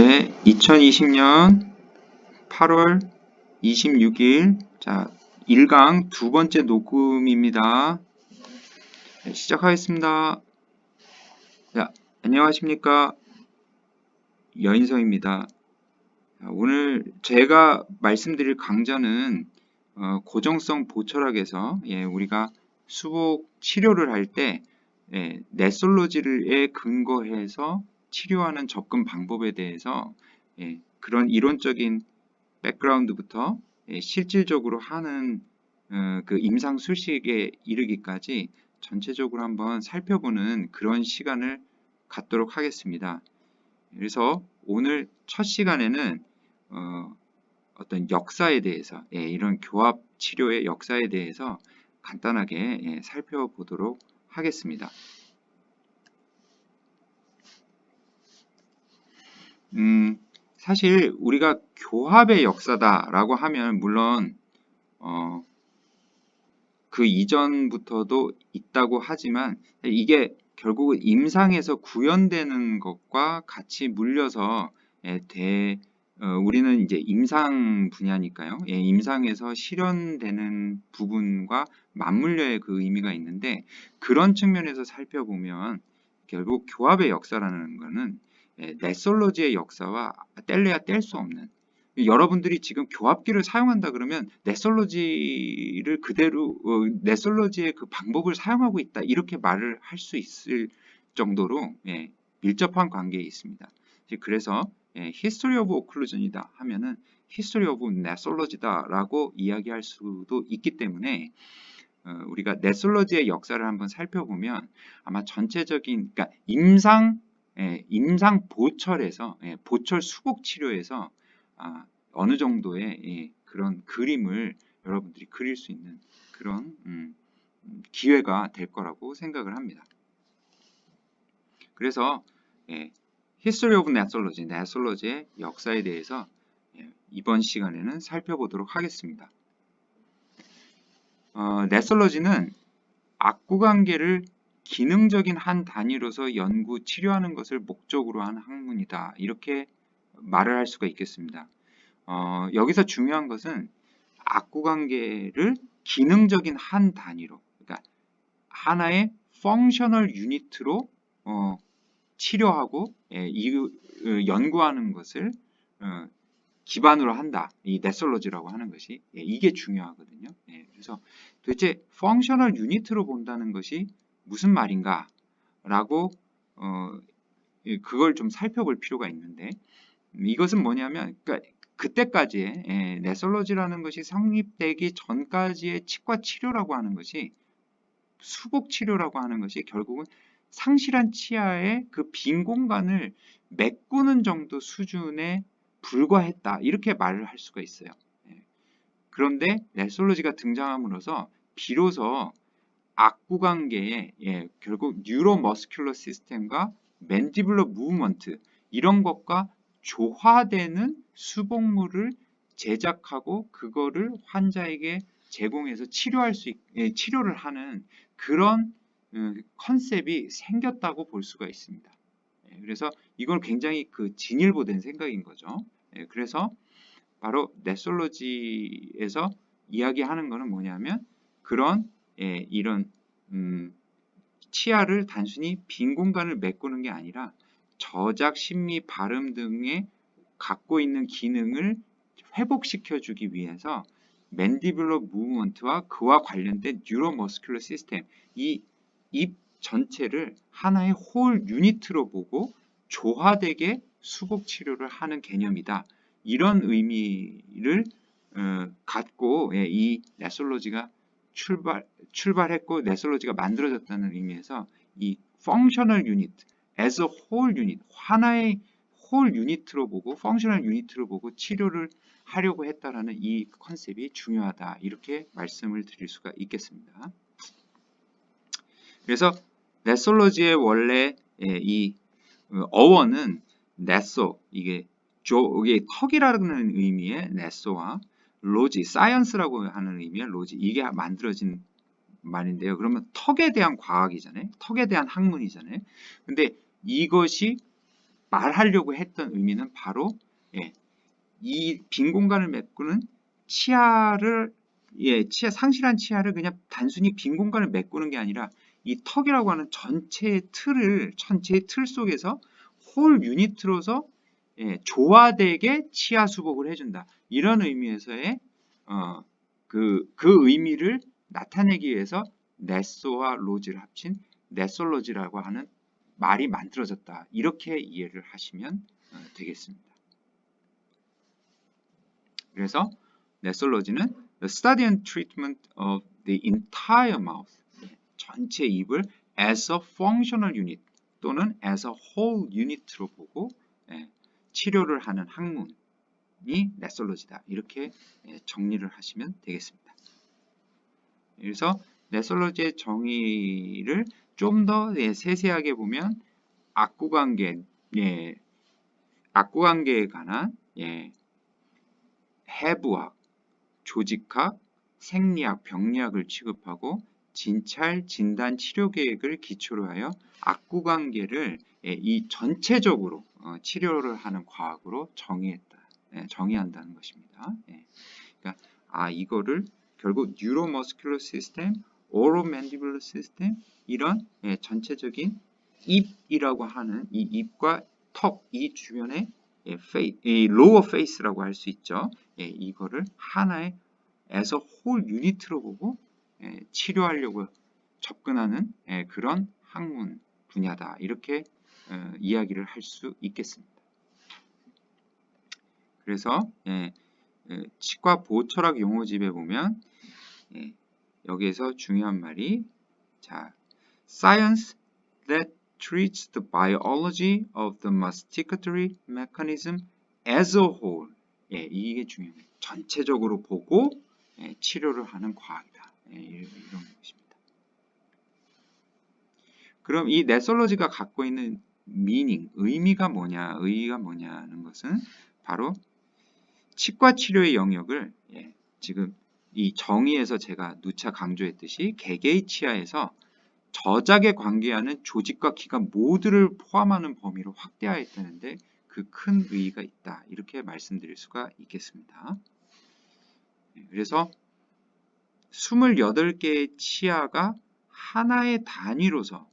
네, 2020년 8월 26일, 자, 1강 두 번째 녹음입니다. 네, 시작하겠습니다. 자, 안녕하십니까. 여인성입니다. 자, 오늘 제가 말씀드릴 강좌는 고정성 보철학에서 우리가 수복 치료를 할 때 넷솔로지에 근거해서 치료하는 접근 방법에 대해서 그런 이론적인 백그라운드부터 실질적으로 하는 그 임상 술식에 이르기까지 전체적으로 한번 살펴보는 그런 시간을 갖도록 하겠습니다. 그래서 오늘 첫 시간에는 어떤 역사에 대해서 이런 교합 치료의 역사에 대해서 간단하게 살펴보도록 하겠습니다. 사실 우리가 교합의 역사다라고 하면 물론 그 이전부터도 있다고 하지만 이게 결국은 임상에서 구현되는 것과 같이 물려서 우리는 이제 임상 분야니까요. 임상에서 실현되는 부분과 맞물려의 그 의미가 있는데 그런 측면에서 살펴보면 결국 교합의 역사라는 것은 넷솔로지의 역사와 뗄래야 뗄 수 없는 여러분들이 지금 교합기를 사용한다 그러면 넷솔로지를 그대로 넷솔로지의 그 방법을 사용하고 있다 이렇게 말을 할 수 있을 정도로 밀접한 관계에 있습니다. 그래서 History of Occlusion이다 하면은 History of 넷솔로지다라고 이야기할 수도 있기 때문에 우리가 넷솔로지의 역사를 한번 살펴보면 아마 전체적인 그러니까 임상 보철에서 보철 수복 치료에서 어느 정도의 그런 그림을 여러분들이 그릴 수 있는 그런 기회가 될 거라고 생각을 합니다. 그래서 History of 넷솔로지, 넷솔로지의 역사에 대해서 이번 시간에는 살펴보도록 하겠습니다. 넷솔로지는 악구관계를 기능적인 한 단위로서 연구, 치료하는 것을 목적으로 한 학문이다. 이렇게 말을 할 수가 있겠습니다. 여기서 중요한 것은 악구관계를 기능적인 한 단위로, 그러니까 하나의 펑셔널 유닛으로 치료하고 연구하는 것을 기반으로 한다. 이 넷솔로지라고 하는 것이 이게 중요하거든요. 그래서 도대체 펑셔널 유닛으로 본다는 것이 무슨 말인가 라고 그걸 좀 살펴볼 필요가 있는데 이것은 뭐냐면 그러니까 그때까지의 넷솔로지라는 것이 성립되기 전까지의 치과 치료라고 하는 것이 수복 치료라고 하는 것이 결국은 상실한 치아의 그 빈 공간을 메꾸는 정도 수준에 불과했다 이렇게 말을 할 수가 있어요. 그런데 넷솔로지가 등장함으로써 비로소 악구관계의 결국 뉴로머스큘러 시스템과 맨디블러 무브먼트 이런 것과 조화되는 수복물을 제작하고 그거를 환자에게 제공해서 치료를 하는 그런 컨셉이 생겼다고 볼 수가 있습니다. 그래서 이건 굉장히 그 진일보된 생각인 거죠. 그래서 바로 넷솔로지에서 이야기하는 것은 뭐냐면 그런 이런 치아를 단순히 빈 공간을 메꾸는 게 아니라 저작, 심미, 발음 등의 갖고 있는 기능을 회복시켜주기 위해서 맨디블러 무브먼트와 그와 관련된 뉴로머스큘러 시스템 이 입 전체를 하나의 홀 유닛으로 보고 조화되게 수복 치료를 하는 개념이다. 이런 의미를 갖고 이 넷솔로지가 출발했고 넷솔로지가 만들어졌다는 의미에서 이 functional unit, as a whole unit, 하나의 홀 유닛으로 보고 펑셔널 유닛으로 보고 치료를 하려고 했다라는 이 컨셉이 중요하다. 이렇게 말씀을 드릴 수가 있겠습니다. 그래서 넷솔로지의 원래 이 어원은 넷소 이게 턱이라는 의미의 넷소와 로지, 사이언스라고 하는 의미의 로지 이게 만들어진 말인데요. 그러면 턱에 대한 과학이잖아요. 턱에 대한 학문이잖아요. 근데 이것이 말하려고 했던 의미는 바로 이 빈 공간을 메꾸는 치아를 상실한 치아를 그냥 단순히 빈 공간을 메꾸는 게 아니라 이 턱이라고 하는 전체의 틀 속에서 홀 유니트로서 조화되게 치아 수복을 해준다. 이런 의미에서의 그 의미를 나타내기 위해서 네소와 로지를 합친 네솔로지라고 하는 말이 만들어졌다. 이렇게 이해를 하시면 되겠습니다. 그래서 네솔로지는 the study and treatment of the entire mouth, 전체 입을 as a functional unit 또는 as a whole unit로 보고 치료를 하는 학문이 네솔로지다. 이렇게 정리를 하시면 되겠습니다. 그래서 네솔로지의 정의를 좀 더 세세하게 보면 악구관계에 관한 해부학, 조직학, 생리학, 병리학을 취급하고 진찰, 진단, 치료 계획을 기초로 하여 악구관계를 이 전체적으로 치료를 하는 과학으로 정의한다는 것입니다. 그러니까 이거를 결국 뉴로머스큘러 시스템, 오로맨디블러 시스템 이런 전체적인 입이라고 하는 이 입과 턱, 이 주변에 이 로어 페이스라고 할 수 있죠. 이거를 하나의 as a whole unit로 보고 치료하려고 접근하는 그런 학문 분야다. 이렇게 이야기를 할 수 있겠습니다. 그래서 치과 보호철학 용어집에 보면 여기에서 중요한 말이 science that treats the biology of the masticatory mechanism as a whole. 이게 중요해요. 전체적으로 보고 치료를 하는 과학이다. 이런 것입니다. 그럼 이 네솔로지가 갖고 있는 의미가 뭐냐는 것은 바로 치과 치료의 영역을 지금 이 정의에서 제가 누차 강조했듯이 개개의 치아에서 저작에 관계하는 조직과 기관 모두를 포함하는 범위로 확대하였다는데 그 큰 의의가 있다. 이렇게 말씀드릴 수가 있겠습니다. 그래서 28개의 치아가 하나의 단위로서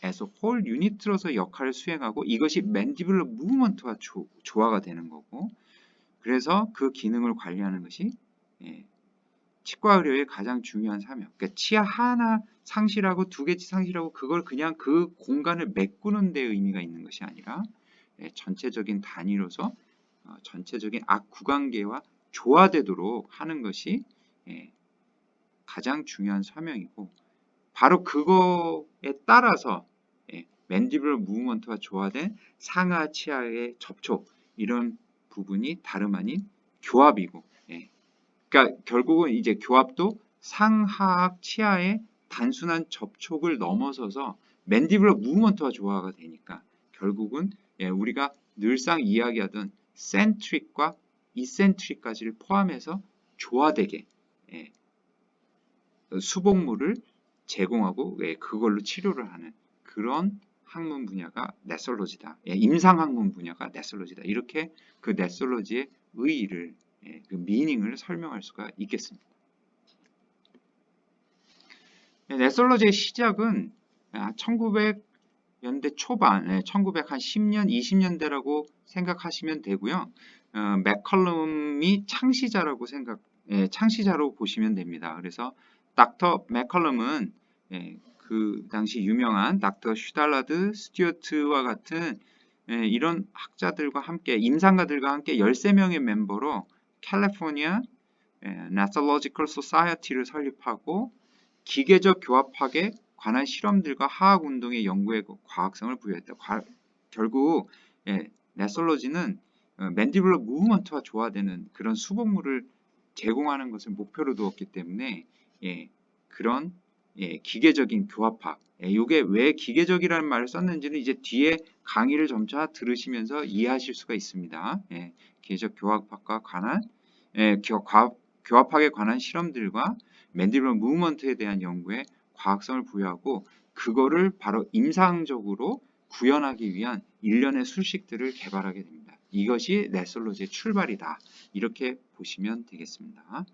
as a whole unit로서 역할을 수행하고 이것이 맨디블러 무브먼트와 조화가 되는 거고 그래서 그 기능을 관리하는 것이 치과 의료의 가장 중요한 사명. 그러니까 치아 하나 상실하고 두 개치 상실하고 그걸 그냥 그 공간을 메꾸는 데 의미가 있는 것이 아니라 전체적인 단위로서 전체적인 악구관계와 조화되도록 하는 것이 가장 중요한 사명이고 바로 그거에 따라서 맨디블러 무브먼트와 조화된 상하 치아의 접촉 이런 부분이 다름 아닌 교합이고 그러니까 결국은 이제 교합도 상하악 치아의 단순한 접촉을 넘어서서 맨디블러 무브먼트와 조화가 되니까 결국은 우리가 늘상 이야기하던 센트릭과 이센트릭까지를 포함해서 조화되게 수복물을 제공하고 그걸로 치료를 하는 그런 학문 분야가 네솔로지다. 임상 학문 분야가 네솔로지다. 이렇게 그 네솔로지의 의의를 그 미닝을 설명할 수가 있겠습니다. 네솔로지의 시작은 1900년대 초반, 1910년, 20년대라고 생각하시면 되고요. 맥컬럼이 창시자로 보시면 됩니다. 그래서 닥터 맥컬럼은 그 당시 유명한 닥터 슈달라드, 스튜어트와 같은 이런 학자들과 함께 임상가들과 함께 13명의 멤버로 캘리포니아 네솔로지컬 소사이어티를 설립하고 기계적 교합학에 관한 실험들과 화학운동의 연구에 과학성을 부여했다. 결국 네솔로지는 맨디블러 무브먼트와 조화되는 그런 수복물을 제공하는 것을 목표로 두었기 때문에 그런 기계적인 교합학 이게 왜 기계적이라는 말을 썼는지는 이제 뒤에 강의를 점차 들으시면서 이해하실 수가 있습니다. 기계적 교합학과 관한 교합학에 관한 실험들과 맨디블러 무브먼트에 대한 연구에 과학성을 부여하고 그거를 바로 임상적으로 구현하기 위한 일련의 술식들을 개발하게 됩니다. 이것이 넷솔로지의 출발이다. 이렇게 보시면 되겠습니다.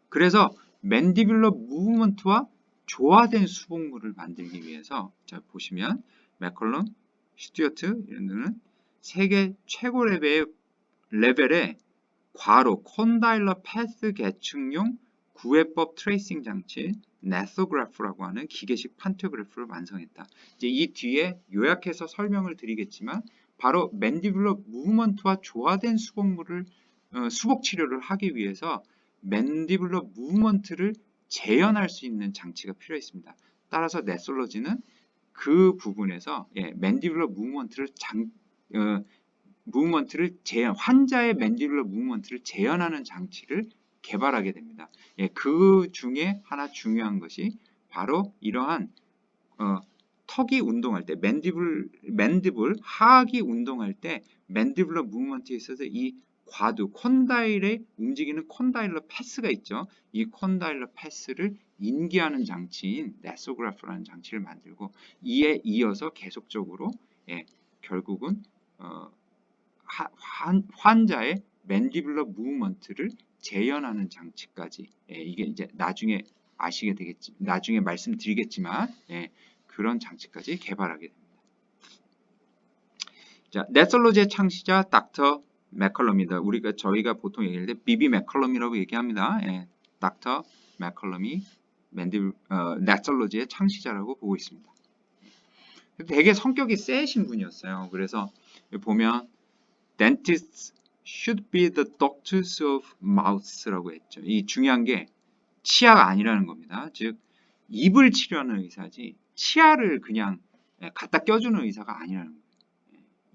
그래서 맨디뷸러 무브먼트와 조화된 수복물을 만들기 위해서 자 보시면 맥컬럼, 스튜어트 이런 등은 세계 최고 레벨의 괄호 콘다일러 패스 계층용 구회법 트레이싱 장치 네소그래프라고 하는 기계식 판토그래프를 완성했다. 이제 이 뒤에 요약해서 설명을 드리겠지만 바로 맨디뷸러 무브먼트와 조화된 수복 치료를 하기 위해서 맨디뷸러 무브먼트를 재현할 수 있는 장치가 필요했습니다. 따라서 넷솔로지는 그 부분에서 맨디뷸러 무브먼트를 환자의 맨디뷸러 무브먼트를 재현하는 장치를 개발하게 됩니다. 그 중에 하나 중요한 것이 바로 이러한 턱이 운동할 때 맨디블 하악이 운동할 때 맨디뷸러 무브먼트에 있어서 이 과두 콘다일에 움직이는 콘다일러 패스가 있죠. 이 콘다일러 패스를 인계하는 장치인 네소그래프라는 장치를 만들고 이에 이어서 계속적으로 결국은 환자의 맨디뷸러 무브먼트를 재현하는 장치까지 이게 이제 나중에 아시게 되겠지 나중에 말씀드리겠지만 그런 장치까지 개발하게 됩니다. 자, 넷솔로지의 창시자 닥터 맥컬럼입니다. 저희가 보통 얘기할 때 비비 맥컬럼이라고 얘기합니다. 닥터 맥컬럼이 넷솔로지의 창시자라고 보고 있습니다. 되게 성격이 세신 분이었어요. 그래서 보면 dentists should be the doctors of mouths라고 했죠. 이 중요한 게 치아가 아니라는 겁니다. 즉 입을 치료하는 의사지 치아를 그냥 갖다 껴주는 의사가 아니라는 거예요.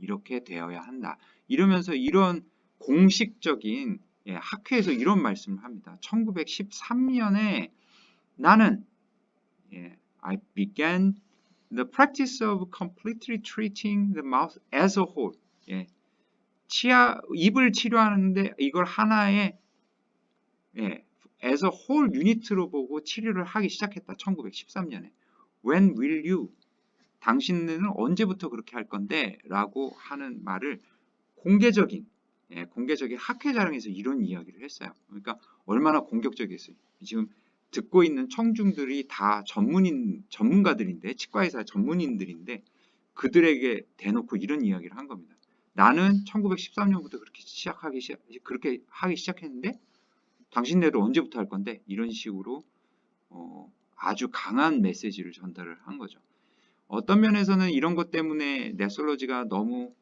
이렇게 되어야 한다. 이러면서 이런 공식적인 학회에서 이런 말씀을 합니다. 1913년에 나는 I began the practice of completely treating the mouth as a whole. 입을 치료하는데 이걸 하나의 as a whole 유닛으로 보고 치료를 하기 시작했다. 1913년에. When will you? 당신은 언제부터 그렇게 할 건데? 라고 하는 말을 공개적인 학회 자랑에서 이런 이야기를 했어요. 그러니까 얼마나 공격적이었어요. 지금 듣고 있는 청중들이 다 전문가들인데 치과의사 전문인들인데 그들에게 대놓고 이런 이야기를 한 겁니다. 나는 1913년부터 그렇게 하기 시작했는데 당신네도 언제부터 할 건데? 이런 식으로 아주 강한 메시지를 전달을 한 거죠. 어떤 면에서는 이런 것 때문에 넷솔로지가 너무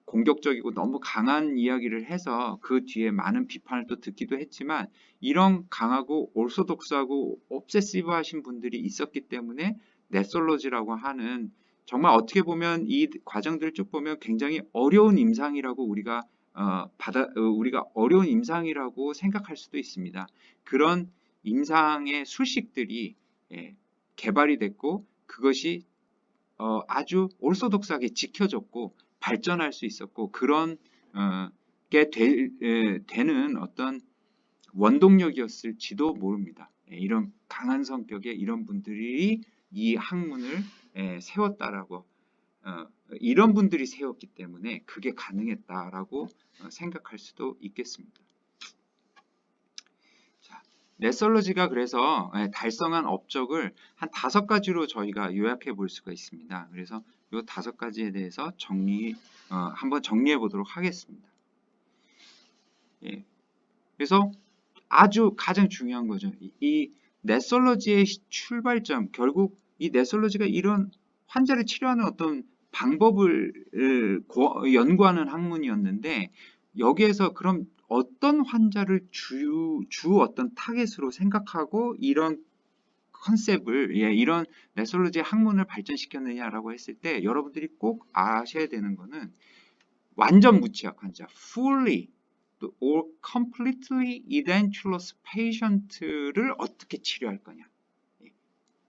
공격적이고 너무 강한 이야기를 해서 그 뒤에 많은 비판을 또 듣기도 했지만 이런 강하고 올소독스하고 옵세시브하신 분들이 있었기 때문에 넷솔로지라고 하는 정말 어떻게 보면 이 과정들을 쭉 보면 굉장히 어려운 임상이라고 우리가 어려운 임상이라고 생각할 수도 있습니다. 그런 임상의 수식들이 개발이 됐고 그것이 아주 올소독스하게 지켜졌고 발전할 수 있었고 그런 게 되는 어떤 원동력이었을지도 모릅니다. 이런 강한 성격의 이런 분들이 이 학문을 세웠다라고 이런 분들이 세웠기 때문에 그게 가능했다라고 생각할 수도 있겠습니다. 넷솔로지가 그래서 달성한 업적을 한 5가지로 저희가 요약해 볼 수가 있습니다. 그래서 이 5가지에 대해서 한번 정리해 보도록 하겠습니다. 그래서 아주 가장 중요한 거죠. 이 넷솔로지의 출발점, 결국 이 넷솔로지가 이런 환자를 치료하는 어떤 방법을 연구하는 학문이었는데 여기에서 그럼 어떤 환자를 주 어떤 타겟으로 생각하고 이런 컨셉을 이런 넷솔로지의 학문을 발전시켰느냐라고 했을 때 여러분들이 꼭 아셔야 되는 거는 완전 무취약 환자, fully or completely edentulous patient를 어떻게 치료할 거냐,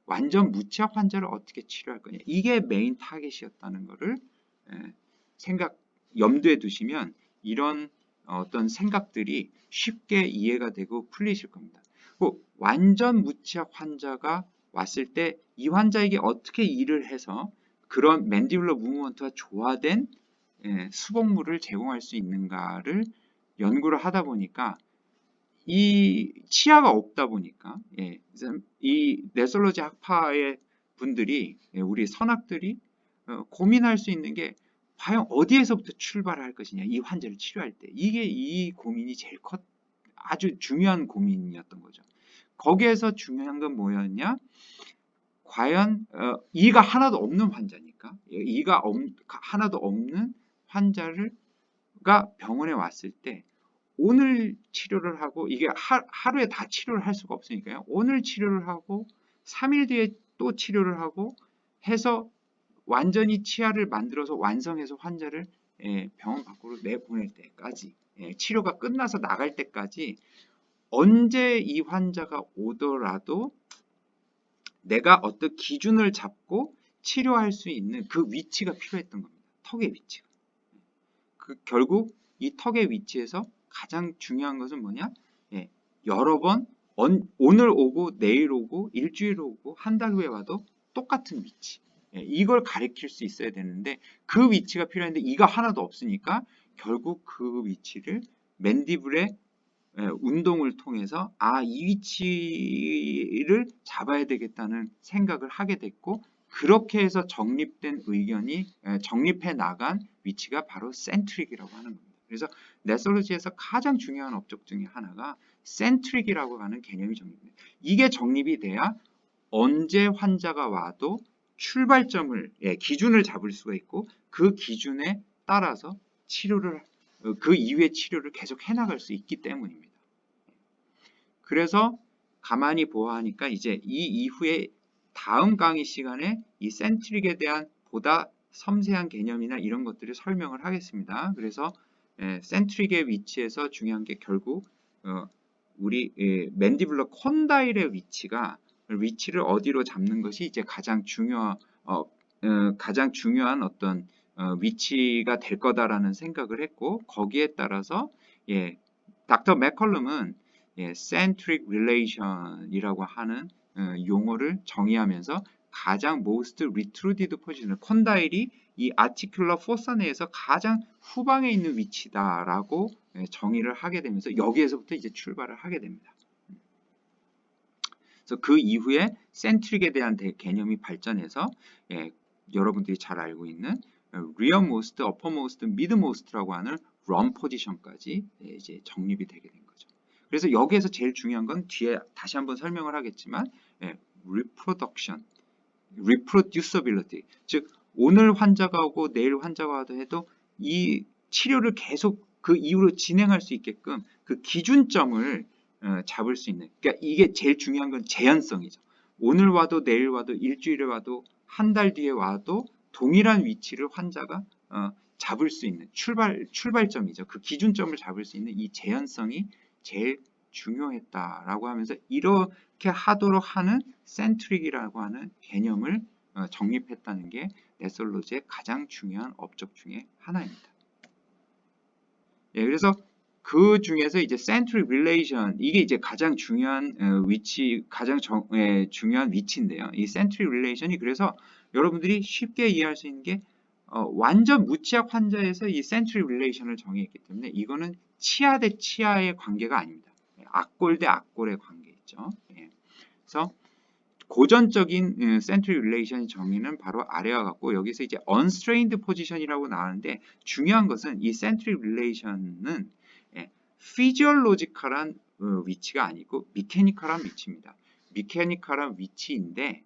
완전 무취약 환자를 어떻게 치료할 거냐, 이게 메인 타겟이었다는 거를 염두에 두시면 이런 어떤 생각들이 쉽게 이해가 되고 풀리실 겁니다. 완전 무취약 환자가 왔을 때 이 환자에게 어떻게 일을 해서 그런 맨디블러 무브먼트와 조화된 수복물을 제공할 수 있는가를 연구를 하다 보니까 이 치아가 없다 보니까 이 뇌솔로지 학파의 분들이 우리 선학들이 고민할 수 있는 게 과연 어디에서부터 출발을 할 것이냐, 이 환자를 치료할 때. 이게 이 고민이 제일 아주 중요한 고민이었던 거죠. 거기에서 중요한 건 뭐였냐? 과연 이가 하나도 없는 환자니까, 이가 하나도 없는 환자가 병원에 왔을 때 오늘 치료를 하고, 이게 하루에 다 치료를 할 수가 없으니까요. 오늘 치료를 하고 3일 뒤에 또 치료를 하고 해서 완전히 치아를 만들어서 완성해서 환자를 병원 밖으로 내보낼 때까지, 치료가 끝나서 나갈 때까지 언제 이 환자가 오더라도 내가 어떤 기준을 잡고 치료할 수 있는 그 위치가 필요했던 겁니다. 턱의 위치가. 결국 이 턱의 위치에서 가장 중요한 것은 뭐냐? 여러 번 오늘 오고 내일 오고 일주일 오고 한 달 후에 와도 똑같은 위치. 이걸 가리킬 수 있어야 되는데 그 위치가 필요한데 이가 하나도 없으니까 결국 그 위치를 맨디블의 운동을 통해서 이 위치를 잡아야 되겠다는 생각을 하게 됐고, 그렇게 해서 정립해 나간 위치가 바로 센트릭이라고 하는 겁니다. 그래서 뇌솔로지에서 가장 중요한 업적 중에 하나가 센트릭이라고 하는 개념이 정립됩니다. 이게 정립이 돼야 언제 환자가 와도 출발점을, 기준을 잡을 수가 있고 그 기준에 따라서 그 이후의 치료를 계속 해나갈 수 있기 때문입니다. 그래서 가만히 보아하니까 이제 이 이후에 다음 강의 시간에 이 센트릭에 대한 보다 섬세한 개념이나 이런 것들을 설명을 하겠습니다. 그래서 센트릭의 위치에서 중요한 게 결국 우리 맨디블러 콘다일의 위치를 어디로 잡는 것이 이제 가장 중요한 어떤 위치가 될 거다라는 생각을 했고, 거기에 따라서 닥터 맥컬럼은 centric relation이라고 하는 용어를 정의하면서 가장 most retruded position, 콘다일이 이 articular fossa 내에서 가장 후방에 있는 위치다라고 정의를 하게 되면서 여기에서부터 이제 출발을 하게 됩니다. 그래서 그 이후에 센트릭에 대한 개념이 발전해서 여러분들이 잘 알고 있는 rearmost, uppermost, midmost라고 하는 run 포지션까지 이제 정립이 되게 된 거죠. 그래서 여기에서 제일 중요한 건 뒤에 다시 한번 설명을 하겠지만 reproduction, reproducibility, 즉 오늘 환자가 오고 내일 환자가 와도 해도 이 치료를 계속 그 이후로 진행할 수 있게끔 그 기준점을 잡을 수 있는, 그러니까 이게 제일 중요한 건 재현성이죠. 오늘 와도 내일 와도 일주일에 와도 한 달 뒤에 와도 동일한 위치를 환자가 잡을 수 있는 출발점이죠. 그 기준점을 잡을 수 있는 이 재현성이 제일 중요했다라고 하면서 이렇게 하도록 하는 센트릭이라고 하는 개념을 정립했다는 게 뇌솔로지의 가장 중요한 업적 중에 하나입니다. 그래서 그 중에서 이제 centric relation, 이게 이제 가장 중요한 중요한 위치인데요. 이 centric relation이 그래서 여러분들이 쉽게 이해할 수 있는 게 완전 무치약 환자에서 이 centric relation을 정의했기 때문에 이거는 치아 대 치아의 관계가 아닙니다. 악골 대 악골의 관계있죠. 그래서 고전적인 centric relation 정의는 바로 아래와 같고, 여기서 이제 unstrained position이라고 나오는데 중요한 것은 이 centric relation은 physiological한 위치가 아니고 mechanical 위치입니다. mechanical 위치인데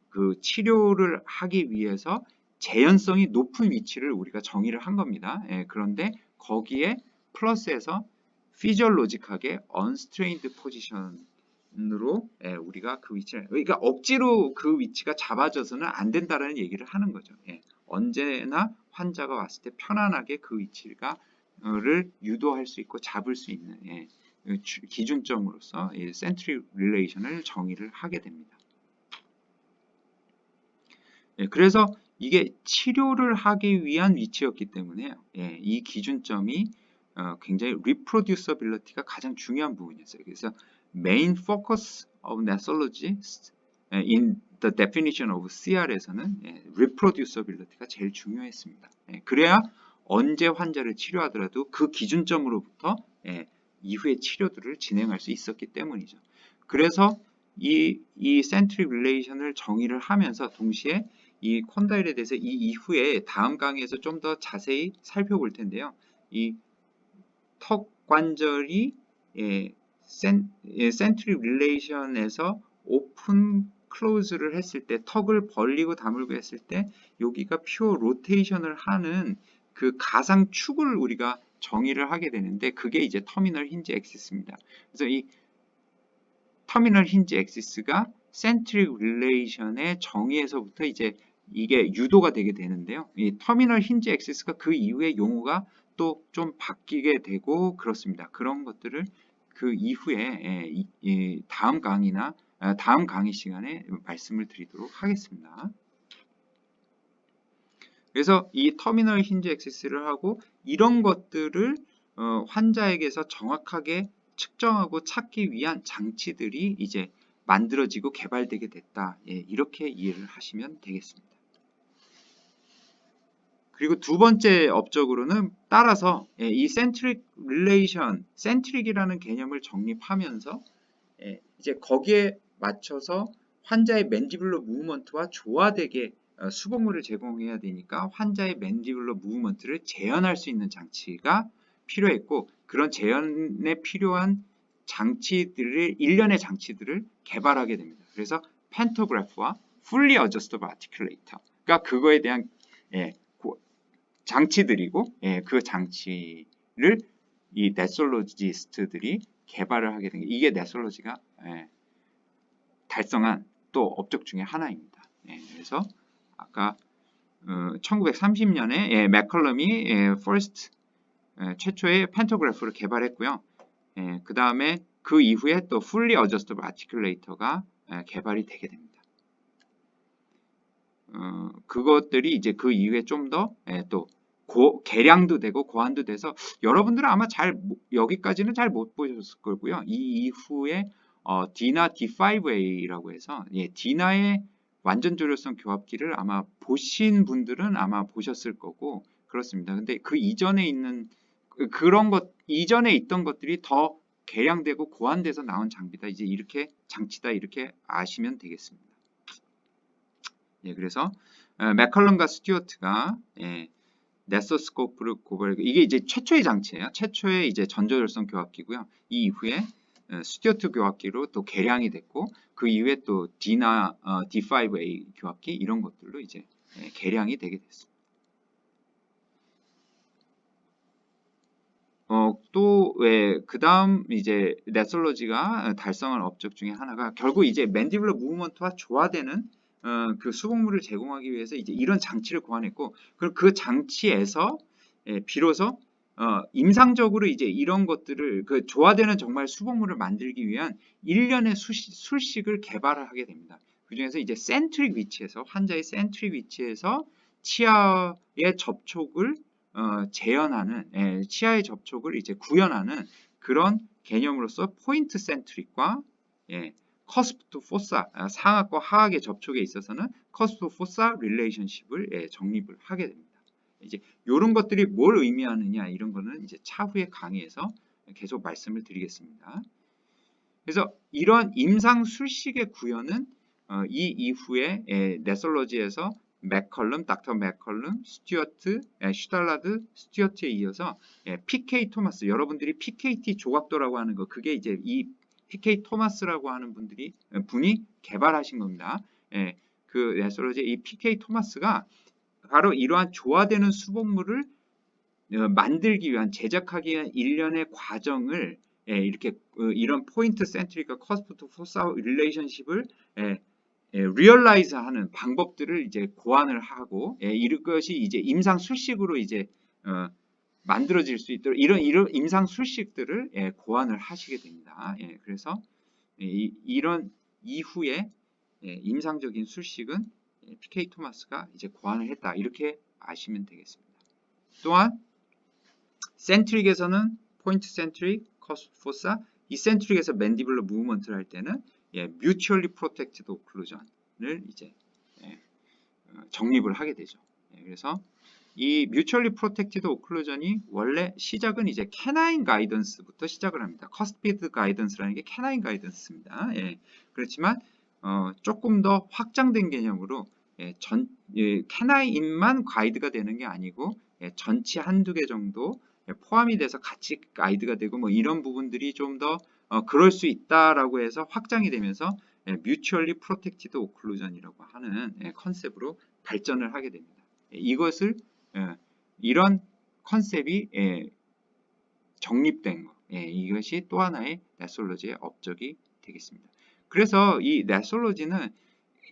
그 치료를 하기 위해서 재현성이 높은 위치를 우리가 정의를 한 겁니다. 그런데 거기에 플러스해서 physiologic하게 unstrained position으로 우리가 그 위치를, 그러니까 억지로 그 위치가 잡아져서는 안 된다라는 얘기를 하는 거죠. 언제나 환자가 왔을 때 편안하게 그 위치를 유도할 수 있고 잡을 수 있는 기준점으로서 centric relation을 정의를 하게 됩니다. 그래서 이게 치료를 하기 위한 위치였기 때문에 이 기준점이 굉장히 reproducibility가 가장 중요한 부분이었어요. 그래서 main focus of 뇌솔로지 in the definition of CR에서는 reproducibility가 제일 중요했습니다. 그래야 언제 환자를 치료하더라도 그 기준점으로부터 이후의 치료들을 진행할 수 있었기 때문이죠. 그래서 이 centric relation을 정의를 하면서 동시에 이 콘다일에 대해서 이 이후에 다음 강의에서 좀 더 자세히 살펴볼 텐데요. 이 턱 관절이 centric relation에서 오픈 클로즈를 했을 때 턱을 벌리고 다물고 했을 때 여기가 퓨어 로테이션을 하는 그 가상 축을 우리가 정의를 하게 되는데 그게 이제 터미널 힌지 엑시스입니다. 그래서 이 터미널 힌지 엑시스가 센트릭 릴레이션의 정의에서부터 이제 이게 유도가 되게 되는데요. 이 터미널 힌지 엑시스가 그 이후에 용어가 또 좀 바뀌게 되고 그렇습니다. 그런 것들을 그 이후에 다음 강의나 다음 강의 시간에 말씀을 드리도록 하겠습니다. 그래서 이 터미널 힌지 엑시스를 하고 이런 것들을 환자에게서 정확하게 측정하고 찾기 위한 장치들이 이제 만들어지고 개발되게 됐다. 이렇게 이해를 하시면 되겠습니다. 그리고 두 번째 업적으로는 따라서 이 센트릭 릴레이션, 센트릭이라는 개념을 정립하면서 이제 거기에 맞춰서 환자의 맨디블러 무브먼트와 조화되게 수복물을 제공해야 되니까 환자의 맨디블러 무브먼트를 재현할 수 있는 장치가 필요했고 그런 재현에 필요한 장치들을 일련의 장치들을 개발하게 됩니다. 그래서 팬토그래프와 fully adjustable articulator가 그거에 대한 장치들이고 그 장치를 이 넷솔로지스트들이 개발을 하게 된 게 이게 넷솔로지가 달성한 또 업적 중에 하나입니다. 그래서 아까 1930년에 맥컬럼이 first 최초의 팬토그래프를 개발했고요. 그 다음에 그 이후에 또 fully adjustable articulator가 개발이 되게 됩니다. 그것들이 이제 그 이후에 좀 더 또 개량도 되고 고안도 돼서 여러분들은 아마 여기까지는 잘 못 보셨을 거고요. 이 이후에 디나 D5A라고 해서 디나의 완전 조력성 교합기를 아마 보신 분들은 아마 보셨을 거고 그렇습니다. 근데 그 이전에 있는 그런 것 이전에 있던 것들이 더 개량되고 고안돼서 나온 장비다. 이제 이렇게 장치다 이렇게 아시면 되겠습니다. 그래서 맥컬럼과 스튜어트가 네소스코프를 고발하고 이게 이제 최초의 장치예요. 최초의 이제 전조절성 교합기고요. 이 이후에 스튜어트 교합기로 또 개량이 됐고 그 이후에 또 디나 D5A 교합기 이런 것들로 이제 개량이 되게 됐습니다. 또 그 다음 이제 넷솔로지가 달성한 업적 중에 하나가 결국 이제 맨디블러 무브먼트와 조화되는 그 수복물을 제공하기 위해서 이제 이런 장치를 고안했고 그리고 그 장치에서 비로소 임상적으로 이제 이런 것들을 그 조화되는 정말 수복물을 만들기 위한 일련의 술식을 개발을 하게 됩니다. 그 중에서 이제 센트릭 위치에서 환자의 센트릭 위치에서 치아의 접촉을 재현하는 치아의 접촉을 이제 구현하는 그런 개념으로서 포인트 센트릭과 커스프 포사 상악과 하악의 접촉에 있어서는 커스프 포사 릴레이션십을 정립을 하게 됩니다. 이제 이런 것들이 뭘 의미하느냐 이런 거는 이제 차후의 강의에서 계속 말씀을 드리겠습니다. 그래서 이런 임상 술식의 구현은 이 이후에 넷솔로지에서 맥컬럼, 닥터 맥컬럼, 스튜어트, 슈달라드, 스튜어트에 이어서 PK 토마스, 여러분들이 PKT 조각도라고 하는 거 그게 이제 이 PK 토마스라고 하는 분이 개발하신 겁니다. 그 넷솔로지 이 PK 토마스가 바로 이러한 조화되는 수복물을 만들기 위한 제작하기 위한 일련의 과정을 이렇게 이런 포인트 센트릭과 커스프트 포사 릴레이션십을 리얼라이즈하는 방법들을 이제 고안을 하고 이것이 이제 임상 술식으로 이제 만들어질 수 있도록 이런 임상 술식들을 고안을 하시게 됩니다. 그래서 이런 이후에 임상적인 술식은 PK 토마스가 이제 고안을 했다 이렇게 아시면 되겠습니다. 또한 센트릭에서는 포인트 센트릭, 커스프 포사, 이센트릭에서 맨디블러 무브먼트를 할 때는 mutually protected occlusion, 이제 정립을 하게 되죠. 그래서 이 mutually protected occlusion이 원래 시작은 이제 canine guidance부터 시작을 합니다. cuspid guidance라는 게 canine guidance입니다. 그렇지만 조금 더 확장된 개념으로 canine만 가이드가 되는 게 아니고 전치 한두 개 정도 포함이 돼서 같이 가이드가 되고 뭐 이런 부분들이 좀 더 그럴 수 있다라고 해서 확장이 되면서 mutually protected occlusion이라고 하는 컨셉으로 발전을 하게 됩니다. 이것을 이런 컨셉이 정립된 것, 이것이 또 하나의 넷솔로지의 업적이 되겠습니다. 그래서 이 넷솔로지는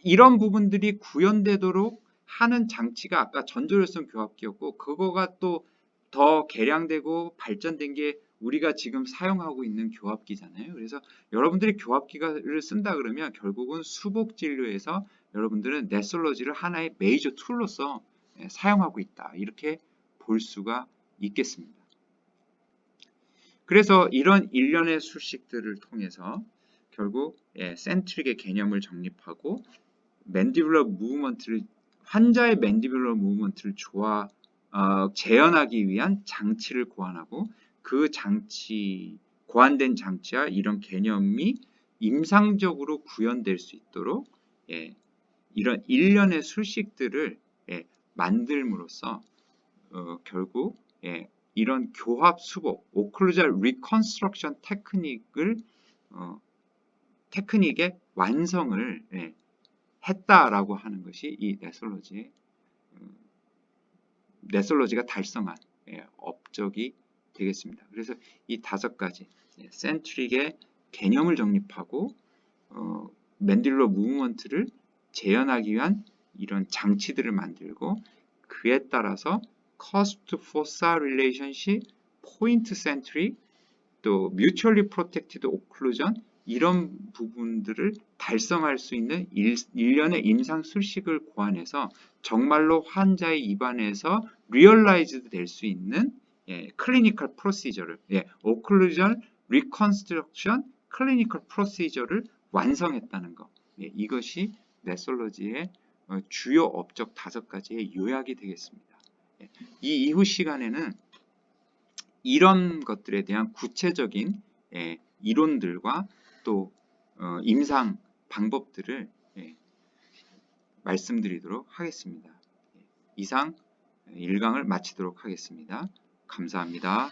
이런 부분들이 구현되도록 하는 장치가 아까 전조율성 교합기였고 그거가 또 더 개량되고 발전된 게 우리가 지금 사용하고 있는 교합기잖아요. 그래서 여러분들이 교합기를 쓴다 그러면 결국은 수복 진료에서 여러분들은 넷솔로지를 하나의 메이저 툴로서 사용하고 있다. 이렇게 볼 수가 있겠습니다. 그래서 이런 일련의 수식들을 통해서 결국 센트릭의 개념을 정립하고 맨디뷸러 무브먼트를 환자의 맨디뷸러 무브먼트를 재현하기 위한 장치를 고안하고 그 장치 고안된 장치와 이런 개념이 임상적으로 구현될 수 있도록 이런 일련의 수식들을 만들므로써 결국 이런 교합 수복 오클루잘 리컨스트럭션 테크닉의 완성을 했다라고 하는 것이 이 넷솔로지가 달성한 업적이 되겠습니다. 그래서 이 5가지 센트릭의 개념을 정립하고 맨딜러 무브먼트를 재현하기 위한 이런 장치들을 만들고 그에 따라서 cost fossa relationship, point centric, 또 mutually protected occlusion 이런 부분들을 달성할 수 있는 일련의 임상 수식을 고안해서 정말로 환자의 입안에서 리얼라이즈드 될 수 있는 클리니컬 프로시저를 오클루전 리컨스트럭션 클리니컬 프로시저를 완성했다는 것. 이것이 넷솔로지의 주요 업적 5가지의 요약이 되겠습니다. 이 이후 시간에는 이런 것들에 대한 구체적인 이론들과 또 임상 방법들을 말씀드리도록 하겠습니다. 이상 1강을 마치도록 하겠습니다. 감사합니다.